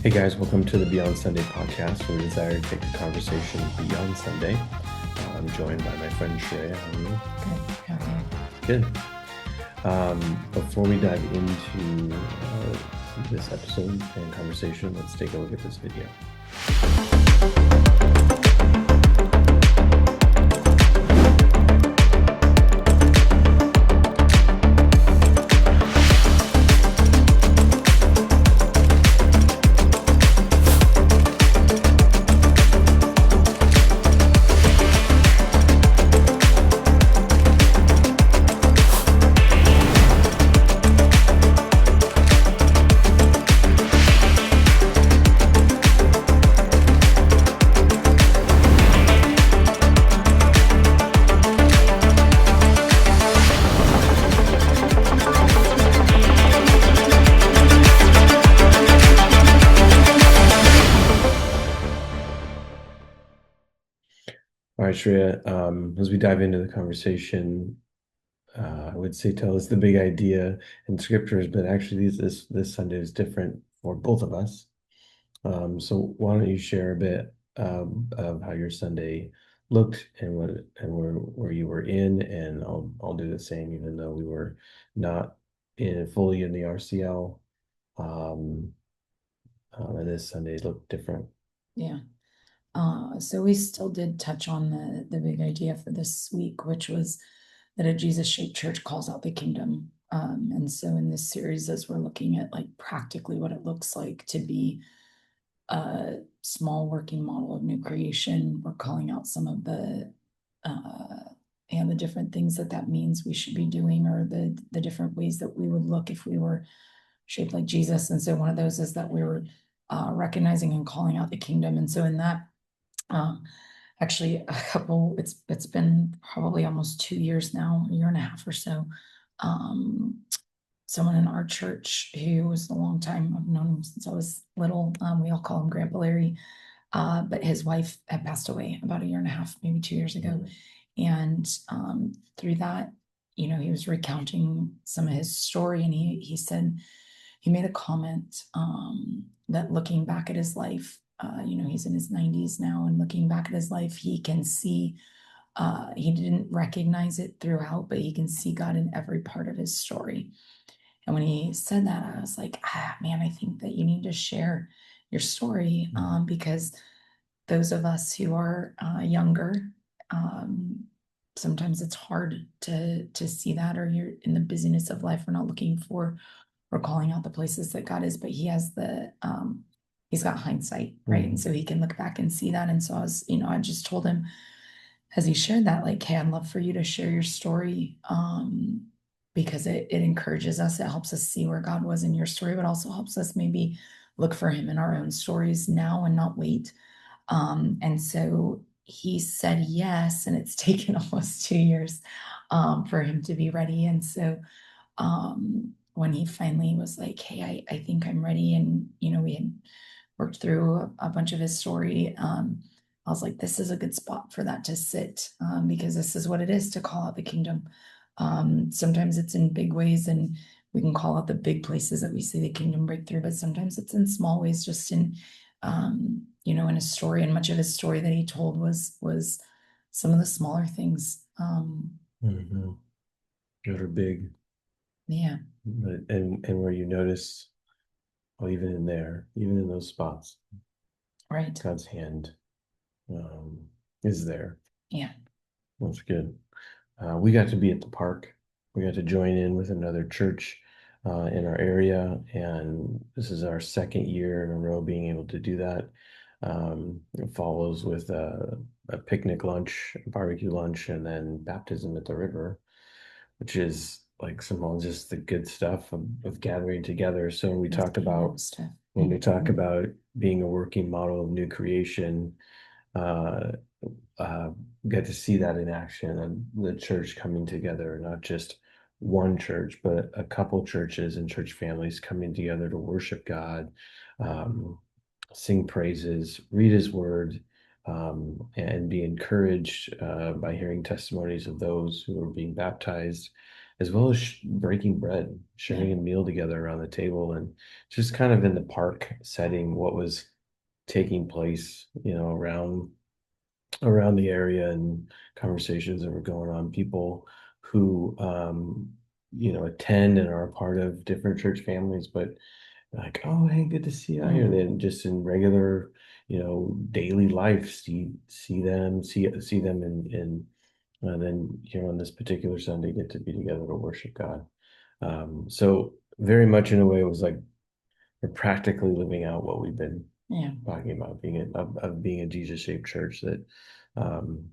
Hey guys, welcome to the Beyond Sunday podcast, where we desire to take the conversation beyond Sunday. I'm joined by my friend Shreya. How are you? Good. How are you? Good. Before we dive into this episode and conversation, let's take a look at this video. All right, Shreya, as we dive into the conversation, I would say tell us the big idea in scriptures, but actually this Sunday is different for both of us. So why don't you share a bit of how your Sunday looked and where you were in, and I'll do the same, even though we were not fully in the RCL. Um, and this Sunday looked different. Yeah. So we still did touch on the big idea for this week, which was that a Jesus-shaped church calls out the kingdom. And so in this series, as we're looking at like practically what it looks like to be a small working model of new creation, we're calling out some of the and the different things that means we should be doing, or the different ways that we would look if we were shaped like Jesus. And so one of those is that we were recognizing and calling out the kingdom. And so in that, actually it's been probably almost 2 years now, a year and a half or so. Someone in our church who was a long time, I've known him since I was little. We all call him Grandpa Larry. But his wife had passed away about a year and a half, maybe 2 years ago. And through that, he was recounting some of his story, and he said, he made a comment that looking back at his life, he's in his 90s now, and looking back at his life, he can see, he didn't recognize it throughout, but he can see God in every part of his story. And when he said that, I was like, man, I think that you need to share your story, because those of us who are younger, sometimes it's hard to see that, or you're in the busyness of life, we're not looking for, we're calling out the places that God is, but he has he's got hindsight, right? And so he can look back and see that. And so I just told him, as he shared that, like, hey, I'd love for you to share your story, because it encourages us, it helps us see where God was in your story, but also helps us maybe look for him in our own stories now and not wait. And so he said yes, and it's taken almost 2 years for him to be ready. And so when he finally was like, hey, I think I'm ready, and we had worked through a bunch of his story, I was like, this is a good spot for that to sit, because this is what it is to call out the kingdom. Sometimes it's in big ways, and we can call out the big places that we see the kingdom break through, but sometimes it's in small ways, just in in a story. And much of his story that he told was some of the smaller things. That are big. Yeah. And where you notice, well, even in those spots, Right. God's hand is there. Yeah. That's good. We got to be at the park. We got to join in with another church in our area, and this is our second year in a row being able to do that. It follows with a picnic lunch, a barbecue lunch, and then baptism at the river, which is like some all just the good stuff of gathering together. So when we talk about being a working model of new creation, uh, get to see that in action, and the church coming together, not just one church, but a couple churches and church families coming together to worship God, um, sing praises, read his word, and be encouraged by hearing testimonies of those who are being baptized, as well as breaking bread, Yeah. sharing a meal together around the table, and just kind of in the park setting what was taking place, around the area, and conversations that were going on. People who, attend and are a part of different church families, but like, oh, hey, good to see you out here. Mhm. Then just in regular, daily life, see them, and then here on this particular Sunday, get to be together to worship God. So very much in a way, it was like we're practically living out what we've been Yeah. talking about, of being a Jesus-shaped church, that um,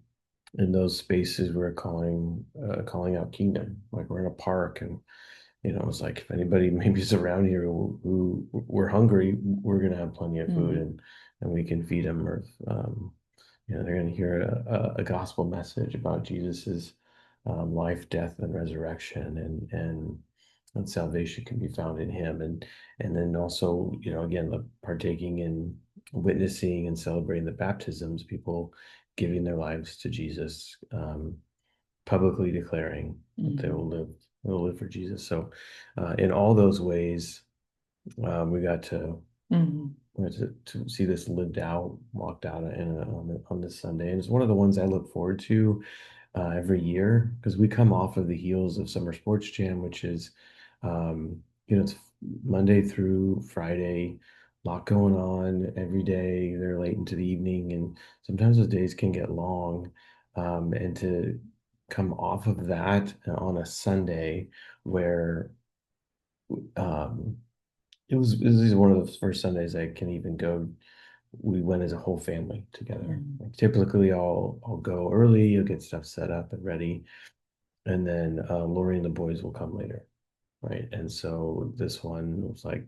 in those spaces we're calling out kingdom. Like we're in a park, and it's like if anybody maybe is around here who we're hungry, we're gonna have plenty of food, Mhm. and we can feed them, or they're gonna hear a gospel message about Jesus's life, death, and resurrection, and salvation can be found in him, and then also, again, the partaking in witnessing and celebrating the baptisms, people giving their lives to Jesus, publicly declaring that Mhm. they will live for Jesus. So, in all those ways, we got to Mhm. to see this lived out, walked out on this Sunday, and it's one of the ones I look forward to every year, because we come off of the heels of Summer Sports Jam, which is, it's Monday through Friday, a lot going on every day. They're late into the evening, and sometimes those days can get long. And to come off of that on a Sunday where um, it was one of the first Sundays I can even go. We went as a whole family together. Mhm. Like typically, I'll go early, you'll get stuff set up and ready, and then Lori and the boys will come later, right? And so this one was like,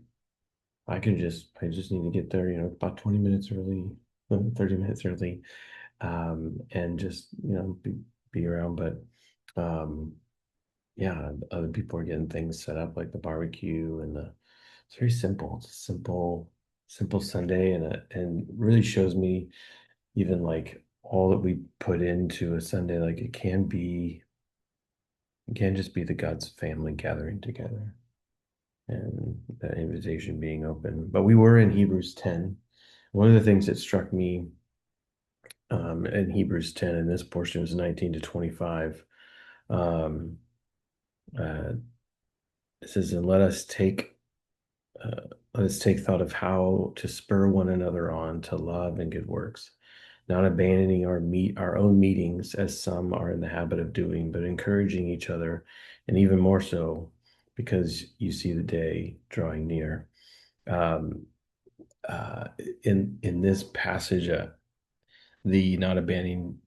I just need to get there, about 20 minutes early, 30 minutes early, and just be around. But um, yeah, other people are getting things set up like the barbecue and the. It's very simple. It's a simple Sunday, and really shows me even like all that we put into a Sunday, like it can just be the God's family gathering together and that invitation being open. But we were in Hebrews 10. One of the things that struck me in Hebrews 10, in this portion, was 19 to 25. Um, uh, it says, and uh, let us take thought of how to spur one another on to love and good works, not abandoning our own meetings as some are in the habit of doing, but encouraging each other, and even more so because you see the day drawing near. Um, uh, in this passage, the not abandoning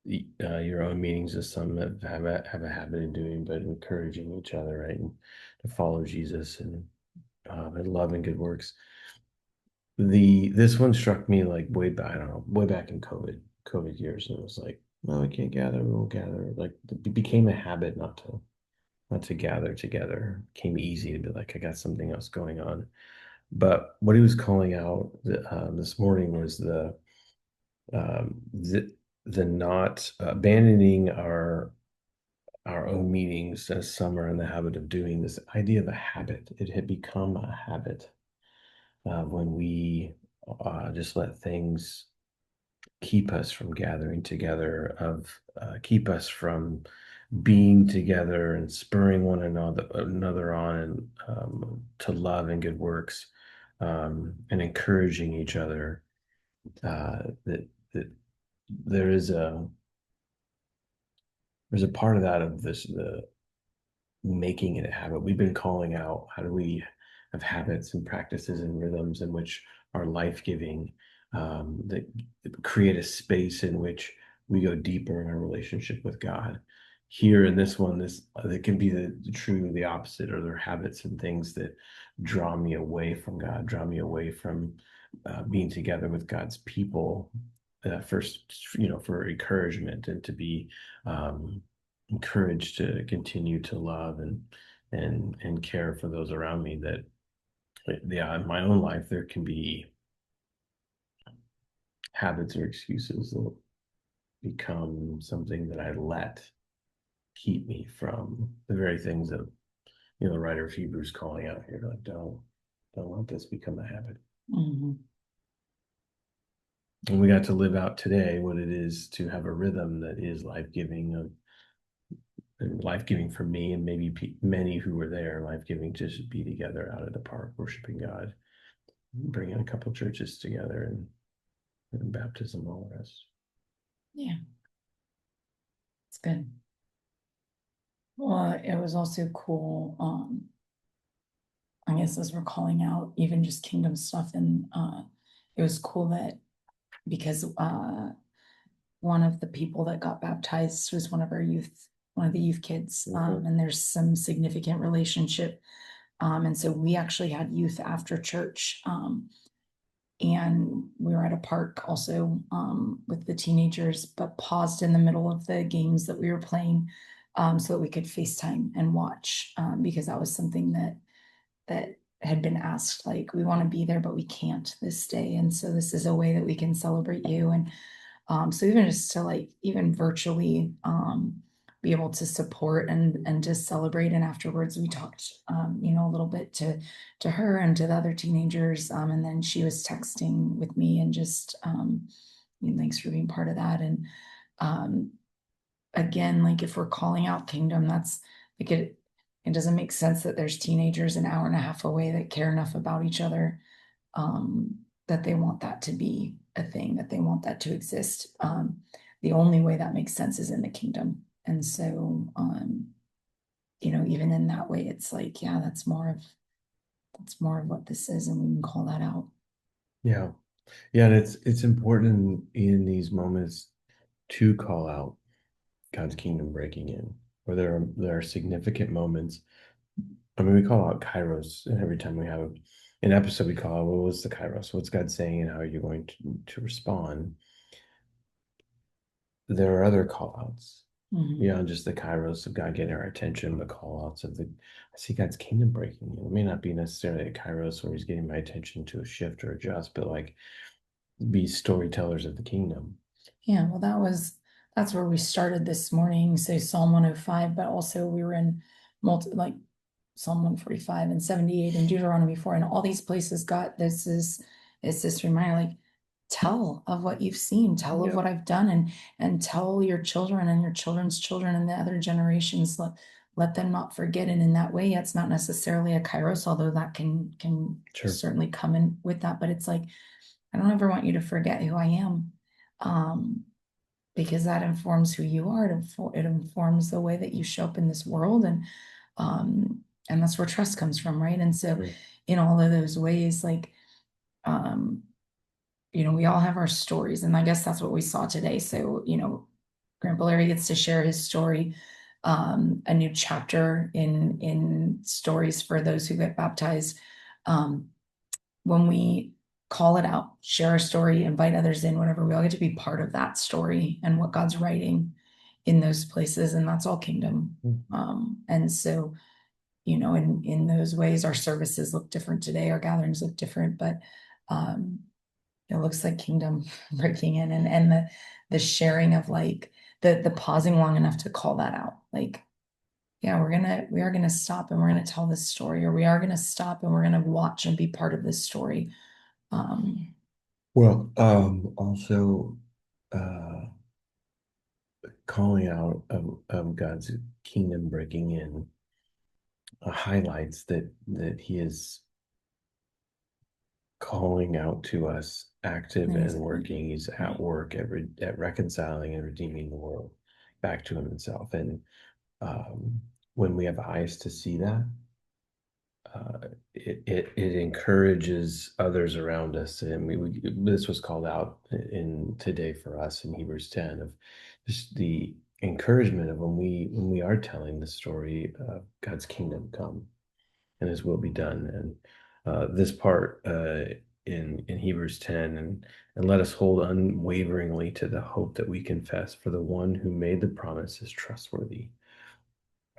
your own meetings as some have a habit of doing, but encouraging each other, right, and to follow Jesus, and love and good works. This one struck me like way back, I don't know, way back in COVID years, and it was like, no, we can't gather, we won't gather. Like it became a habit not to gather together. It became easy to be like, I got something else going on. But what he was calling out this morning was um, the the not abandoning our own meetings, as some are in the habit of doing. This idea of a habit. It had become a habit when we just let things keep us from gathering together, of keep us from being together and spurring one another on, and to love and good works, and encouraging each other. That there is a there's a part of that, of this, the making it a habit. We've been calling out, how do we have habits and practices and rhythms in which are life-giving, that create a space in which we go deeper in our relationship with God. Here in this one, this that can be the opposite, or their habits and things that draw me away from God, draw me away from being together with God's people. First, for encouragement, and to be um, encouraged to continue to love and care for those around me. That, yeah, in my own life there can be habits or excuses that become something that I let keep me from the very things that, the writer of Hebrews calling out here, like, don't let this become a habit. Mhm. And we got to live out today what it is to have a rhythm that is life-giving, and life-giving for me and maybe many who were there, life-giving to just be together out at the park worshiping God, bringing a couple churches together, and baptism, all the rest. Yeah, it's good. Well, it was also cool. I guess as we're calling out even just kingdom stuff, and it was cool that because one of the people that got baptized was one of the youth kids, Mhm. and there's some significant relationship. And so we actually had youth after church. And we were at a park also with the teenagers, but paused in the middle of the games that we were playing so that we could FaceTime and watch because that was something that had been asked, like, we want to be there but we can't this day, and so this is a way that we can celebrate you. And so even just to, like, even virtually be able to support and just celebrate. And afterwards we talked a little bit to her and to the other teenagers, and then she was texting with me and just thanks for being part of that. And um again, like, if we're calling out kingdom, that's like, it doesn't make sense that there's teenagers an hour and a half away that care enough about each other, that they want that to be a thing, that they want that to exist. The only way that makes sense is in the kingdom. And so even in that way, it's like, yeah, that's more of what this is, and we can call that out. Yeah. Yeah, and it's important in these moments to call out God's kingdom breaking in, where there are significant moments. I mean, we call out Kairos, and every time we have an episode, we call out, well, what's the Kairos? What's God saying, and how are you going to respond? There are other call outs Mhm. beyond just the Kairos of God getting our attention, but call outs of I see God's kingdom breaking in. It may not be necessarily a Kairos where he's getting my attention to a shift or adjust, but like be storytellers of the kingdom. Yeah, well, that's where we started this morning. So Psalm 105, but also we were in like Psalm 145 and 78 and Deuteronomy 4, and all these places got this is this reminder, like, tell of what you've seen, tell of Yep. what I've done, and tell your children and your children's children and the other generations. Let them not forget. And in that way, it's not necessarily a Kairos, although that can Sure. certainly come in with that. But it's like, I don't ever want you to forget who I am. Um, because that informs who you are. It informs the way that you show up in this world, um, and that's where trust comes from, right? And so, Mm. in all of those ways, like, um, we all have our stories, and I guess that's what we saw today. So, Grandpa Larry gets to share his story, a new chapter in stories for those who get baptized. Um, when we call it out, share our story, invite others in, whatever, we all get to be part of that story and what God's writing in those places. And that's all kingdom. Mm. And so, in those ways, our services look different today, our gatherings look different, but um, it looks like kingdom breaking in, and the sharing of, like, the pausing long enough to call that out. Like, yeah, we are gonna stop and we're gonna tell this story, or we are gonna stop and we're gonna watch and be part of this story. Um, Well, also, uh, calling out of God's kingdom breaking in highlights that He is calling out to us, active and working. He's at right. work at reconciling and redeeming the world back to Himself. And um, when we have eyes to see that, it encourages others around us. And this was called out in today for us in Hebrews 10 of just the encouragement of when we are telling the story of God's kingdom come and His will be done. And this part in Hebrews 10, and let us hold unwaveringly to the hope that we confess, for the one who made the promise is trustworthy.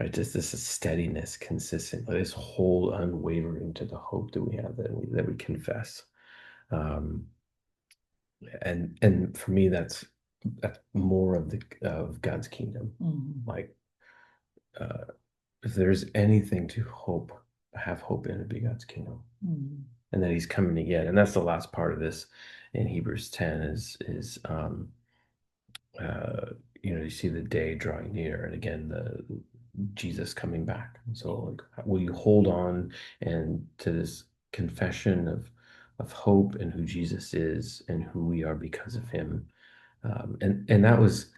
Right, just this steadiness, consistent. Let us hold unwavering to the hope that we have, that we confess. Um, and for me, that's more of God's kingdom. Mhm. Like if there's anything to have hope in, it'd be God's kingdom, and that He's coming again. And that's the last part of this in Hebrews 10 is you see the day drawing near, and again the Jesus coming back. So like, will you hold on and to this confession of hope and who Jesus is and who we are because of Him? And that was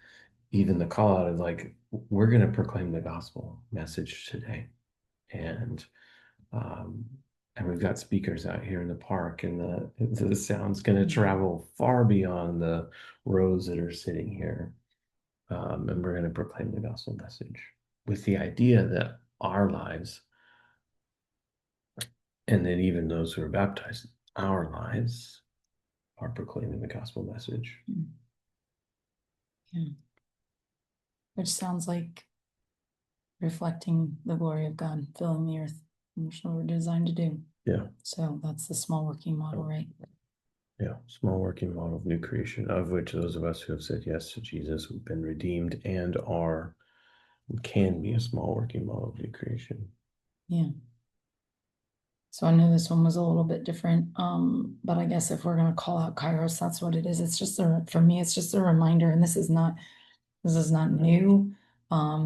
even the call out of like, we're going to proclaim the gospel message today, and um, and we've got speakers out here in the park, and the sound's going to travel far beyond the rows that are sitting here, and we're going to proclaim the gospel message with the idea that our lives, and then even those who are baptized, our lives are proclaiming the gospel message. Yeah. Which sounds like reflecting the glory of God, filling the earth, which we're designed to do. Yeah. So that's the small working model, right? Yeah, small working model of new creation, of which those of us who have said yes to Jesus, who've been redeemed and can be a small working model of new creation. Yeah. So I know this one was a little bit different, but I guess if we're going to call out Kairos, that's what it is. It's just for me, it's just a reminder, and this is not new.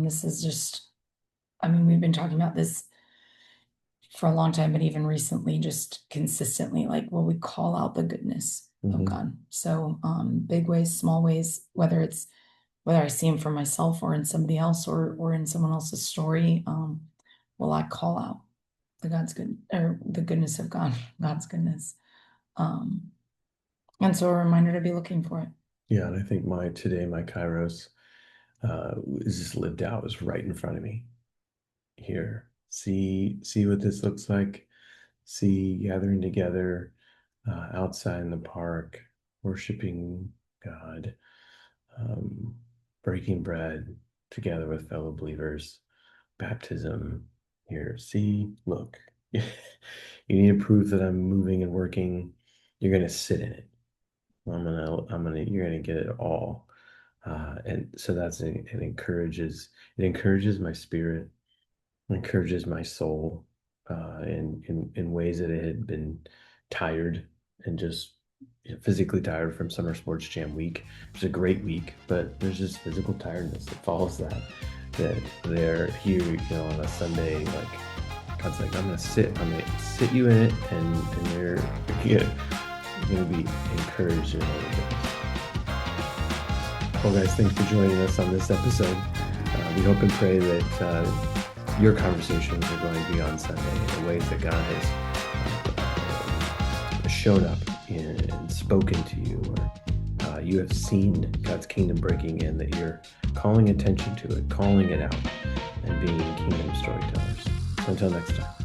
This is just, I mean, we've been talking about this for a long time, but even recently, just consistently, like, well, we call out the goodness of God. So, big ways, small ways, whether I see Him for myself or in somebody else or in someone else's story, will I call out the goodness of God, God's goodness. And so a reminder to be looking for it. Yeah, and I think my Kairos is just lived out, is right in front of me here. See what this looks like. See gathering together outside in the park, worshiping God, breaking bread together with fellow believers, baptism here. See, look, you need to prove that I'm moving and working. You're gonna sit in it. You're gonna get it all. And so it encourages my spirit, encourages my soul in ways that it had been tired and just physically tired from Summer Sports Jam week. It's a great week, but there's just physical tiredness that follows that they're here, on a Sunday, like God's like, I'm gonna sit you in it, and you're gonna be encouraged in other things. Well, guys, thanks for joining us on this episode. We hope and pray that your conversations are going beyond Sunday in the ways that God has shown up and spoken to you, or you have seen God's kingdom breaking in, that you're calling attention to it, calling it out, and being kingdom storytellers. So until next time.